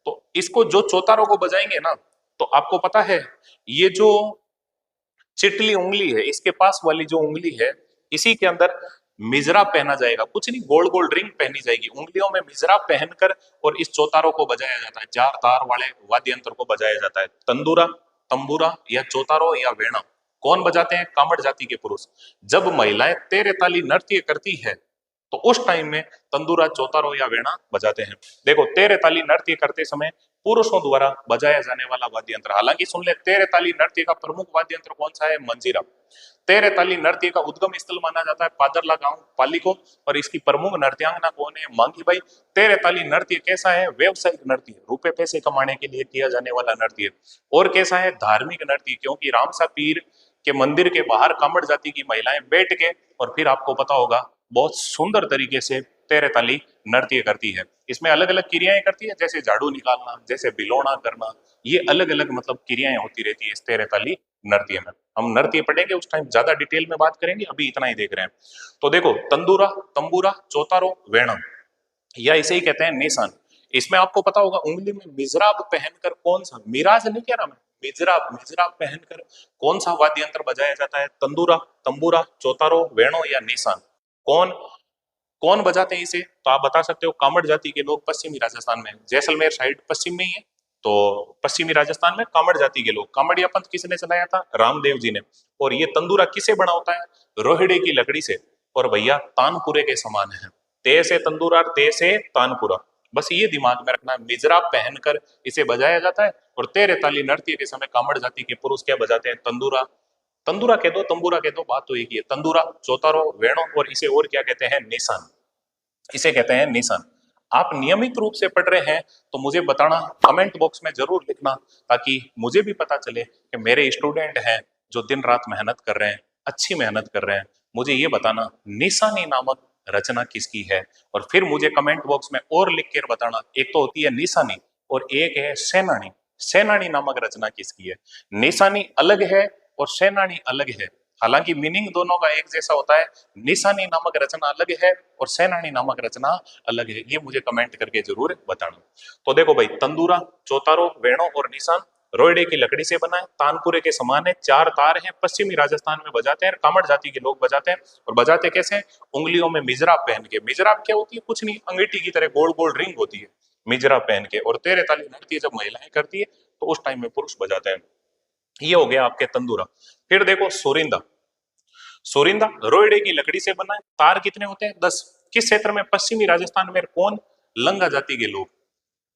तो इसको जो चौतारों को बजाएंगे ना, तो आपको पता है ये जो चिटली उंगली है, इसके पास वाली जो उंगली है, इसी के अंदर मिजरा पहना जाएगा। कुछ नहीं, गोल गोल रिंग पहनी जाएगी उंगलियों में, मिजरा पहनकर और इस चौतारों को बजाया जाता है, 4 तार वाले वाद्य यंत्र को बजाया जाता है। तंदूरा, तंबूरा या चौतारो या वेणा कौन बजाते हैं? कामड़ जाति के पुरुष। जब महिलाएं तेरे ताली नृत्य करती है तो उस टाइम में तंदूरा, चौतारो या वेणा बजाते हैं। देखो, तेरे ताली नृत्य करते समय पुरुषों द्वारा बजाया जाने वाला वाद्य यंत्र, हालांकि सुन ले, तेरे ताली नृत्य का प्रमुख वाद्य यंत्र कौन सा है? मंजीरा। तेरे ताली नृत्य का उद्गम स्थल माना जाता है पादरला गांव पाली को, और इसकी प्रमुख नृत्यांगना कौन है? मांगी बाई। तेरे ताली नृत्य कैसा है? व्यवसायिक नृत्य, रुपए पैसे कमाने के लिए किया जाने वाला नृत्य। और कैसा है? धार्मिक नृत्य, क्योंकि रामसा पीर के मंदिर के बाहर कामड़ जाति की महिलाएं बैठ के और फिर आपको पता होगा बहुत सुंदर तरीके से तेरे ताली नृत्य करती है। इसमें अलग अलग क्रियाएं करती है, जैसे झाड़ू निकालना, जैसे बिलोना करना, ये अलग अलग मतलब क्रियाएं होती रहती है इस तेरे ताली नृत्य में। हम नृत्य पढ़ेंगे उस टाइम ज्यादा डिटेल में बात करेंगे, अभी इतना ही देख रहे हैं। तो देखो, तंदूरा, तंबूरा, चौतारो, वेणम, या इसे ही कहते हैं निशान। इसमें आपको पता होगा उंगली में मिजराब पहनकर कौन सा, मिराज नहीं कह रहा मैं, मिजराब, मिजराब पहनकर कौन सा वाद्य यंत्र बजाया जाता है? तंदूरा, तंबूरा, चौतारो, वेणो या निशान। कौन कौन बजाते हैं इसे? तो आप बता सकते हो, कामड़ जाति के लोग पश्चिमी राजस्थान में, जैसलमेर साइड पश्चिम में ही है, तो पश्चिमी राजस्थान में कामड़ जाति के लोग। कामड़िया पंथ किसने चलाया था? रामदेव जी ने। और ये तंदूरा किसे बना होता है? रोहिड़े की लकड़ी से। और भैया तानपुरे के समान है, ते से तंदूरा, ते से तानपुरा, बस ये दिमाग में रखना। मिजरा पहनकर इसे बजाया जाता है, और तेरे ताली नृत्य के समय कामड़ जाति के पुरुष क्या बजाते हैं? तंदूरा। तंदूरा कह दो, तंबूरा कह दो, बात तो एक ही है। तंदूरा, चौतारो, वेणो, और इसे और क्या कहते हैं? निशान। इसे कहते हैं निशान। आप नियमित रूप से पढ़ रहे हैं तो मुझे बताना, कमेंट बॉक्स में जरूर लिखना, ताकि मुझे भी पता चले कि मेरे स्टूडेंट हैं जो दिन रात मेहनत कर रहे हैं, अच्छी मेहनत कर रहे हैं। मुझे ये बताना निशानी नामक रचना किसकी है, और फिर मुझे कमेंट बॉक्स में और लिख कर बताना, एक तो होती है निशानी और एक है सेनानी। सेनानी नामक रचना किसकी है? निशानी अलग है और सेनानी अलग है, हालांकि मीनिंग दोनों का एक जैसा होता है। निशानी नामक रचना अलग है और सेनानी नामक रचना अलग है, ये मुझे कमेंट करके जरूर बताना। तो देखो भाई, तंदूरा, चौतारो, वेणो और निशान रोइडे की लकड़ी से बना है, तानपुरे के समान है, 4 तार हैं, पश्चिमी राजस्थान में बजाते हैं, कामड़ जाति के लोग बजाते हैं। और बजाते कैसे हैं? उंगलियों में मिजराब पहन के। मिजराब क्या होती है? कुछ नहीं, अंगीठी की तरह गोल गोल रिंग होती है, मिजराब पहन के। और तेरे ताली नृत्य जब महिलाएं करती है तो उस टाइम में पुरुष बजाते हैं। ये हो गया आपके तंदूरा। फिर देखो सोरिंदा। सोरिंदा रोइडे की लकड़ी से बना है, तार कितने होते हैं? 10। किस क्षेत्र में? पश्चिमी राजस्थान में। कौन? लंगा जाति के लोग।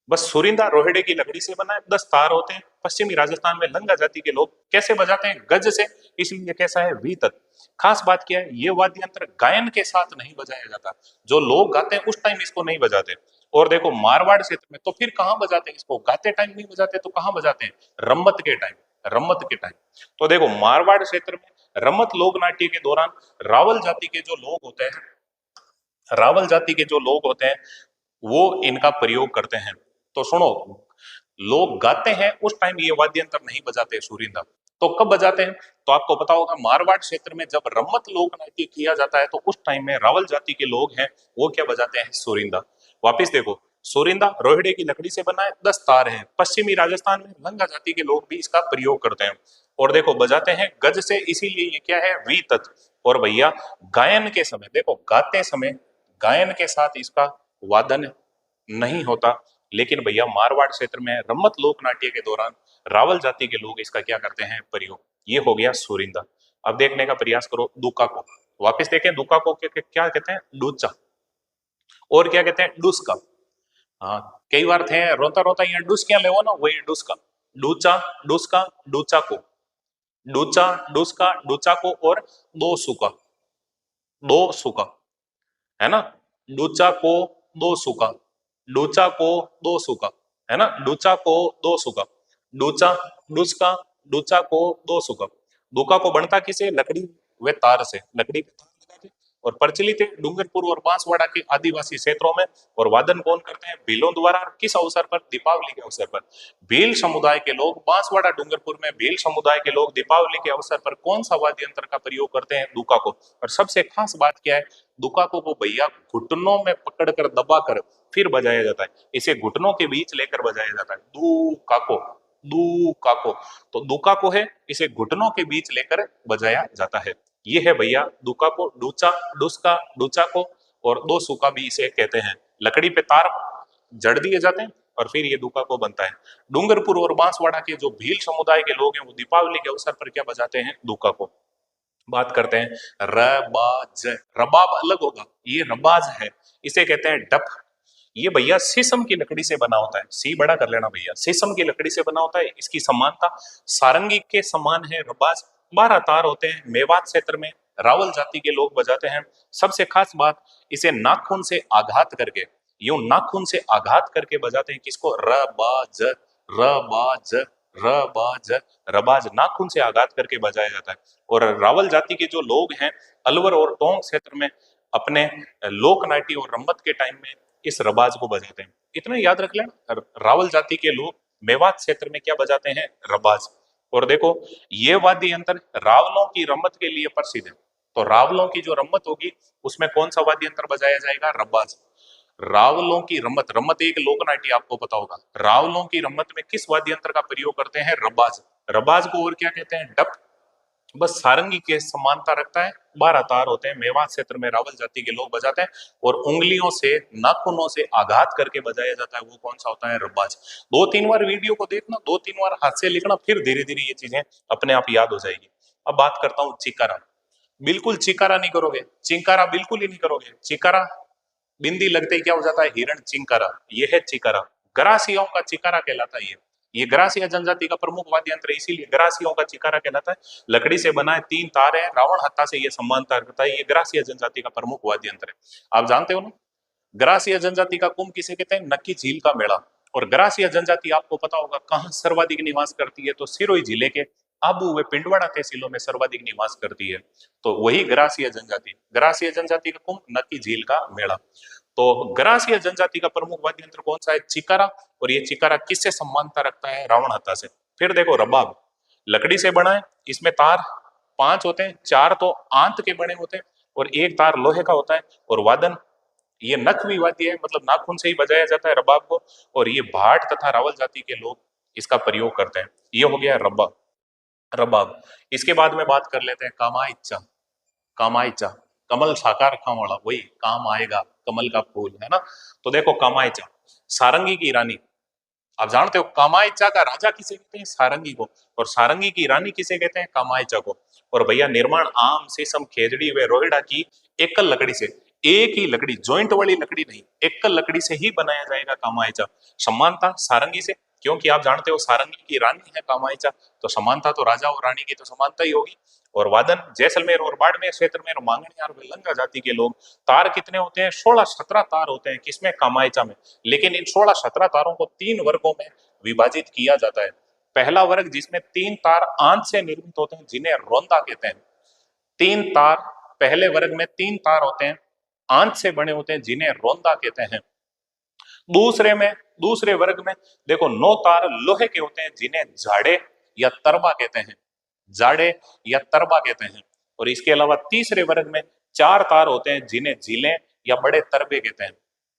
बस सोरिंदा रोहिड़े की लकड़ी से बना है, 10 तार होते हैं, पश्चिमी राजस्थान में लंगा जाति के लोग। कैसे बजाते हैं? गज से, इसलिए कैसा है? वीतक। खास बात क्या है? ये वाद्य यंत्र गायन के साथ नहीं बजाया जाता, जो लोग गाते हैं उस टाइम इसको नहीं बजाते। और देखो मारवाड़ क्षेत्र में तो फिर कहाँ बजाते हैं इसको? गाते टाइम नहीं बजाते तो कहाँ बजाते हैं? रम्मत के टाइम, रम्मत के टाइम। तो देखो मारवाड़ क्षेत्र में रम्मत लोक नाट्य के दौरान रावल जाति के जो लोग होते हैं, रावल जाति के जो लोग होते हैं वो इनका प्रयोग करते हैं। तो सुनो, लोग गाते हैं उस टाइम ये वाद्य यंत्र नहीं बजाते सुरिंदा। तो कब बजाते हैं? तो आपको पता होगा मारवाड़ क्षेत्र में जब रम्मत लोक नाट्य किया जाता है तो उस टाइम में रावल जाति के लोग हैं वो क्या बजाते हैं? सुरिंदा। वापिस देखो, सुरिंदा रोहिड़े की लकड़ी से बना है, 10 तार है, पश्चिमी राजस्थान में लंगा जाति के लोग भी इसका प्रयोग करते हैं। और देखो बजाते हैं गज से, इसीलिए ये क्या है? वी तत्व। और भैया गायन के समय, देखो गाते समय गायन के साथ इसका वादन नहीं होता, लेकिन भैया मारवाड़ क्षेत्र में रम्मत लोक नाट्य के दौरान रावल जाति के लोग इसका क्या करते हैं? प्रयोग। ये हो गया सुरिंदा। अब देखने का प्रयास करो दुका को। वापस देखें, दुका को क्या कहते हैं? डूचा। और क्या कहते हैं? डुस्का। हाँ, कई बार थे रोता रोता यहाँ डुस्कियां ले ना, वही डुस्का। डूचा, डुस्का, डूचा को, डूचा, डुस्का, डूचा को, और दो सुका, दो सुका, है ना? डूचा को, दो सुका, डूचा को, दो सुका, है ना? डूचा को, दो सुका, डूचा, डुस्का, डूचा को, दो सुका। दुका को बनता किसे? लकड़ी व तार से, लकड़ी पे तार लगा के। और प्रचलित है डूंगरपुर और बांसवाड़ा के आदिवासी क्षेत्रों में। और वादन कौन करते हैं? भीलों द्वारा। किस अवसर पर? दीपावली के अवसर पर। भील समुदाय के लोग बांसवाड़ा डूंगरपुर में, भील समुदाय के लोग दीपावली के अवसर पर कौन सा वाद्य यंत्र का प्रयोग करते हैं? दुका को। और सबसे खास बात क्या है? दुका को भैया घुटनों में पकड़कर दबाकर फिर बजाया जाता है, इसे घुटनों के बीच लेकर बजाया जाता है। दुका को, दुकाको। तो दुकाको है, इसे घुटनों के बीच लेकर बजाया जाता है। ये है भैया दुकाको, डूचा, डुस्का, डूचाको और दो सुका भी इसे कहते हैं। लकड़ी पे तार जड़ दिए जाते हैं और फिर ये दुकाको बनता है। डूंगरपुर और बांसवाड़ा के जो भील समुदाय के लोग हैं वो दीपावली के अवसर पर क्या बजाते हैं? दुकाको। बात करते हैं रबाज। रबाब अलग होगा, ये रबाज है, इसे कहते हैं डप। ये भैया शीशम की लकड़ी से बना होता है, सी बड़ा कर लेना भैया, शीशम की लकड़ी से बना होता है। इसकी समानता सारंगी के समान है। रबाज 12 तार होते हैं, मेवात क्षेत्र में रावल जाति के लोग बजाते हैं। सबसे खास बात, इसे नाखून से आघात करके, यूं नाखून से आघात करके बजाते हैं। किसको? रबाज, रबाज, रबाज। रबाज नाखून से आघात करके बजाया जाता है। और रावल जाति के जो लोग हैं अलवर और टोंक क्षेत्र में अपने लोक नाट्य और रंबत के टाइम में इस रबाज को बजाते हैं। इतना याद रख लेना, रावल जाति के लोग मेवात क्षेत्र में क्या बजाते हैं? रबाज। और देखो ये वाद्य यंत्र रावलों की रम्मत के लिए प्रसिद्ध है। तो रावलों की जो रम्मत होगी उसमें कौन सा वाद्य यंत्र बजाया जाएगा? रबाज। रावलों की रम्मत, रम्मत एक लोक नाट्य आपको पता होगा। रावलों की रम्मत में किस वाद्य यंत्र का प्रयोग करते हैं? रबाज। रबाज को और क्या कहते हैं? डप। बस सारंगी के समानता रखता है, 12 तार होते हैं, मेवात क्षेत्र में रावल जाति के लोग बजाते हैं और उंगलियों से, नाखूनों से आघात करके बजाया जाता है। वो कौन सा होता है? रबाज। 2-3 बार वीडियो को देखना, 2-3 बार हाथ से लिखना, फिर धीरे धीरे ये चीजें अपने आप याद हो जाएगी। अब बात करता हूँ चिकारा। बिल्कुल चिकारा नहीं करोगे, चिंकारा बिल्कुल ही नहीं करोगे। चिकारा बिंदी लगते ही क्या हो जाता है? हिरण चिंकारा। ये है चिकारा। गरासियों का चिकारा कहलाता है ये गरासिया जनजाति का प्रमुख वाद्य यंत्र है, इसीलिए गरासियों का चिकारा कहलाता है। लकड़ी से बना है, 3 तार है, रावण हत्था से ये समानता करता है। ये गरासिया जनजाति का प्रमुख वाद्य यंत्र है। आप जानते हो ना, गरासिया जनजाति का कुंभ किसे कहते हैं? नक्की झील का मेला। और गरासिया जनजाति आपको पता होगा कहाँ सर्वाधिक निवास करती है? तो सिरोही जिले के आबू व पिंडवाड़ा तहसीलों में सर्वाधिक निवास करती है। तो वही गरासिया जनजाति, गरासिया जनजाति का कुंभ, नक्की झील का मेला। तो गरासिया जनजाति का प्रमुख वाद्य यंत्र कौन सा है? चिकारा। और ये चिकारा किससे समानता रखता है? रावण हत्था से। फिर देखो रबाब, लकड़ी से बना है, इसमें तार 5 होते हैं, 4 तो आंत के बने होते हैं और एक तार लोहे का होता है। और वादन, ये नखवी वाद्य है, मतलब नाखून से ही बजाया जाता है रबाब को। और ये भाट तथा रावल जाति के लोग इसका प्रयोग करते हैं। ये हो गया रबाब, रबाब। इसके बाद में बात कर लेते हैं कामाइचा। कामाइचा, कमल साकार खां वाला, वही काम आएगा, कमल का फूल है ना। तो देखो कामाइचा, सारंगी की रानी। आप जानते हो कामाइचा का राजा किसे कहते हैं? सारंगी को। और सारंगी की रानी किसे कहते हैं? कामाइचा को। और भैया निर्माण आम, शीशम, खेजड़ी व रोहिड़ा की एकल लकड़ी से, एक ही लकड़ी, जॉइंट वाली लकड़ी नहीं, एकल लकड़ी से ही बनाया जाएगा कामाइचा। समानता सारंगी से, क्योंकि आप जानते हो सारंगी की रानी है कामाइचा, तो समानता तो राजा और रानी की तो समानता ही होगी। और वादन जैसलमेर और बाड़मेर क्षेत्र में मांगणियार व लंगा जाति के लोग, तार कितने होते हैं? 16-17 तार होते हैं। किसमें? कामाइचा में। लेकिन इन 16-17 तारों को 3 वर्गों में विभाजित किया जाता है। पहला वर्ग जिसमें 3 तार आंत से निर्मित होते हैं, जिन्हें रोंदा कहते हैं। 3 तार, पहले वर्ग में 3 तार होते हैं, आंत से बने होते हैं, जिन्हें रोंदा कहते हैं। दूसरे वर्ग में देखो 9 तार लोहे के होते हैं, जिन्हें जाड़े या तरबा कहते हैं। जाड़े या तरबा कहते हैं। और इसके अलावा तीसरे वर्ग में 4 तार होते हैं, जिन्हें झीलें या बड़े तरबे कहते हैं।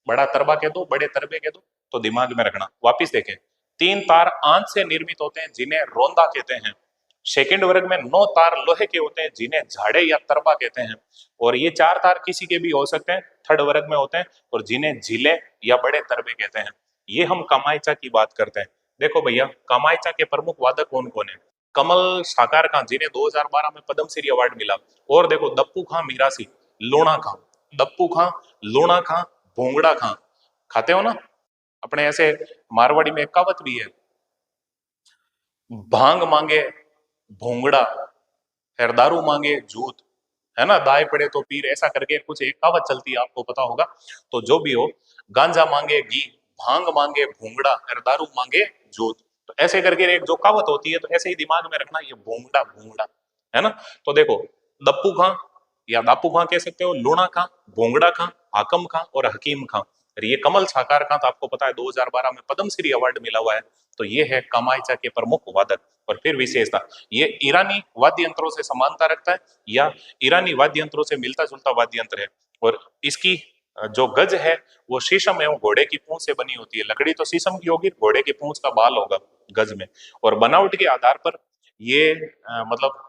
बड़ा तरबा कह दो, बड़े तरबे कह दो, तो दिमाग में रखना। वापिस देखें, 3 तार आंत से निर्मित होते हैं, जिन्हें रोंदा कहते हैं। सेकंड वर्ग में 9 तार लोहे के होते हैं, जिन्हें झाड़े या तरबा कहते हैं। और ये 4 तार किसी के भी हो सकते हैं, थर्ड वर्ग में होते हैं, और जिन्हें झीले या बड़े तरबे कहते हैं। ये हम कामाइचा की बात करते हैं। देखो भैया कामाइचा के प्रमुख वादक कौन कौन है? कमल साकार खां, जिन्हें 2012 में पद्मश्री अवार्ड मिला। और देखो दप्पू खां मीरासी, लोणा खां, दप्पू खां, लोणा खां, भोंगड़ा खां। खाते हो ना? अपने ऐसे मारवाड़ी में एक कहावत भी है, भांग मांगे भोंगड़ा, हरदारू मांगे जूत, है ना, दाए पड़े तो पीर, ऐसा करके कुछ एक कहावत चलती है, आपको पता होगा। तो जो भी हो, गांजा मांगे घी, भांग मांगे भोंगड़ा, हरदारू मांगे जूत। तो ऐसे करके एक जो कहावत होती है, तो ऐसे ही दिमाग में रखना, ये भोंगड़ा भोंगड़ा, है ना। तो देखो दप्पू खां या दापू खां कह सकते हो, लूणा खां, भोंगड़ा खां, हाकम खां और हकीम खां। और ये कमल साकार खां तो आपको पता है 2012 में पद्मश्री अवार्ड मिला हुआ है। तो ये है कामाइचा के प्रमुख वादक। और फिर विशेषता, ये ईरानी वाद्य यंत्रों से समानता रखता है या ईरानी वाद्य यंत्रों से मिलता जुलता वाद्य यंत्र है। और इसकी जो गज है वो शीशम एवं घोड़े की पूंछ से बनी होती है। लकड़ी तो शीशम की होगी, घोड़े की पूंछ का बाल होगा गज में। और बनावट के आधार पर ये मतलब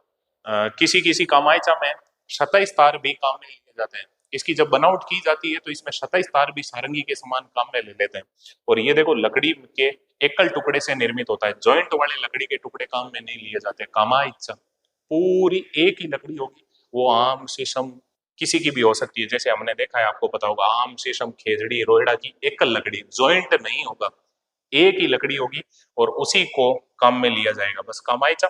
किसी किसी कामायचा में 27 तार भी काम में लिए जाते हैं। इसकी जब बनावट की जाती है तो इसमें 27 तार भी सारंगी के समान काम में ले लेते हैं। और ये देखो लकड़ी के एकल टुकड़े से निर्मित होता है, जॉइंट वाले लकड़ी के टुकड़े काम में नहीं लिए जाते। कामायचा पूरी एक ही लकड़ी होगी, वो आम शीशम किसी की भी हो सकती है, जैसे हमने देखा है, आपको पता होगा आम शीशम खेजड़ी रोहिड़ा की एकल लकड़ी, जॉइंट नहीं होगा, एक ही लकड़ी होगी और उसी को काम में लिया जाएगा। बस कामायचा,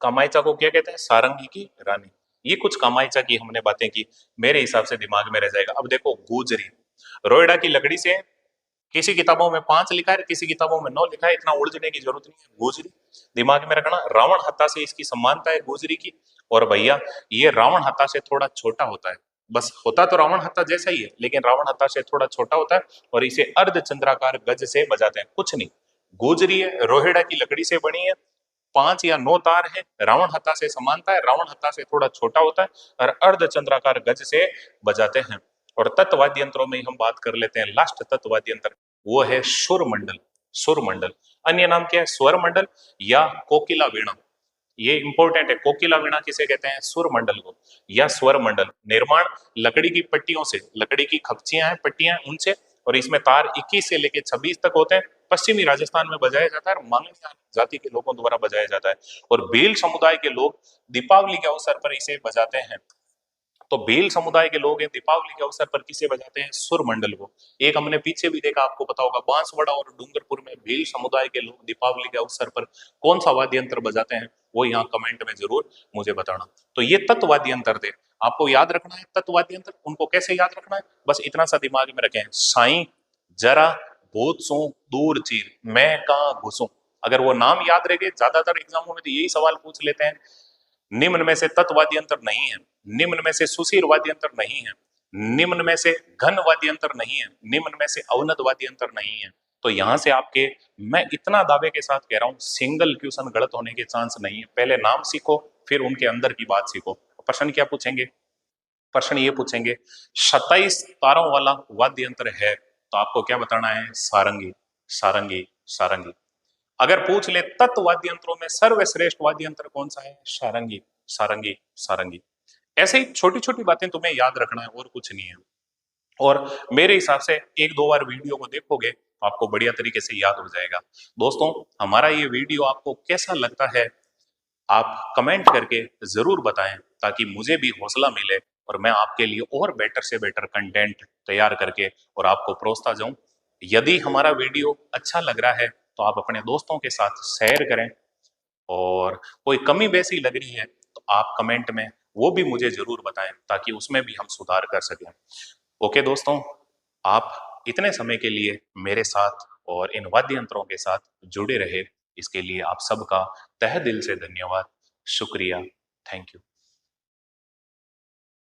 कामायचा को क्या कहते हैं? सारंगी की रानी। ये कुछ कामायचा की हमने बातें की, मेरे हिसाब से दिमाग में रह जाएगा। अब देखो गुजरी, रोहिड़ा की लकड़ी से किसी किताबों में 5 लिखा है, किसी किताबों में 9 लिखा है, इतना उलझने की जरूरत नहीं है। गुजरी दिमाग में रखना। रावण हत्था से इसकी समानता है गुजरी की। और भैया ये रावण हत्था से थोड़ा छोटा होता है, बस होता तो रावण हत्था जैसा ही है, लेकिन रावण हत्था से थोड़ा छोटा होता है और इसे अर्ध चंद्राकार गज से बजाते हैं। कुछ नहीं, गुजरी है, रोहिड़ा की लकड़ी से बनी है, 5 या 9 तार है, रावण हत्था से समानता है, रावण हत्था से थोड़ा छोटा होता है और अर्ध चंद्राकार गज से बजाते हैं। और तत्वाद्य यंत्रों में हम बात कर लेते हैं, लास्ट तत्वाद्य यंत्र वो है सुर मंडल। सुर मंडल, अन्य नाम क्या है? स्वर मंडल या कोकिला वीणा। ये इंपॉर्टेंट है, कोकिला वीणा किसे कहते हैं? सुर मंडल को, या स्वर मंडल। निर्माण लकड़ी की पट्टियों से, लकड़ी की खपचियां हैं, पट्टियां, उनसे, और इसमें तार 21 से लेकर 26 तक होते हैं। पश्चिमी राजस्थान में बजाया जाता है और मांगलिया जाति के लोगों द्वारा बजाया जाता है। और भील समुदाय के लोग दीपावली के अवसर पर इसे बजाते हैं। तो भील समुदाय के लोग दीपावली के अवसर पर किसे बजाते हैं? सुर मंडल को। एक हमने पीछे भी देखा, आपको पता होगा, बांसवाड़ा और डूंगरपुर में भील समुदाय के लोग दीपावली के अवसर पर कौन सा वाद्य यंत्र बजाते हैं, वो यहाँ कमेंट में जरूर मुझे बताना। तो ये तत्वाद्य यंत्र थे, आपको याद रखना है तत्वाद्य यंत्र। उनको कैसे याद रखना है? बस इतना सा दिमाग में रखें, साईं जरा भूत सू दूर चीर, मैं कहाँ घुसूं। अगर वो नाम याद रह गए, ज्यादातर एग्जामों में तो यही सवाल पूछ लेते हैं, निम्न में से तत्वाद्य यंत्र नहीं है, निम्न में से सुशीर वाद्य यंत्र नहीं है, निम्न में से घन वाद्य यंत्र नहीं है, निम्न में से अवनद वाद्य यंत्र नहीं है। तो यहां से आपके, मैं इतना दावे के साथ कह रहा हूं, सिंगल क्वेश्चन गलत होने के चांस नहीं है। पहले नाम सीखो, फिर उनके अंदर की बात सीखो। प्रश्न क्या पूछेंगे? प्रश्न ये पूछेंगे 27 तारों वाला वाद्य यंत्र है, तो आपको क्या बताना है? सारंगी, सारंगी, सारंगी। अगर पूछ ले तत्वाद्य यंत्रों में सर्वश्रेष्ठ वाद्य यंत्र कौन सा है? सारंगी, सारंगी, सारंगी। ऐसे ही छोटी छोटी बातें तुम्हें याद रखना है और कुछ नहीं है। और मेरे हिसाब से 1-2 बार वीडियो को देखोगे तो आपको बढ़िया तरीके से याद हो जाएगा। दोस्तों, हमारा ये वीडियो आपको कैसा लगता है आप कमेंट करके जरूर बताएं, ताकि मुझे भी हौसला मिले और मैं आपके लिए और बेटर से बेटर कंटेंट तैयार करके और आपको परोसता जाऊं। यदि हमारा वीडियो अच्छा लग रहा है तो आप अपने दोस्तों के साथ शेयर करें, और कोई कमी बेसी लग रही है तो आप कमेंट में वो भी मुझे जरूर बताएं, ताकि उसमें भी हम सुधार कर सकें। ओके दोस्तों, आप इतने समय के लिए मेरे साथ और इन वाद्य यंत्रों के साथ जुड़े रहे, इसके लिए आप सबका तहे दिल से धन्यवाद, शुक्रिया, थैंक यू।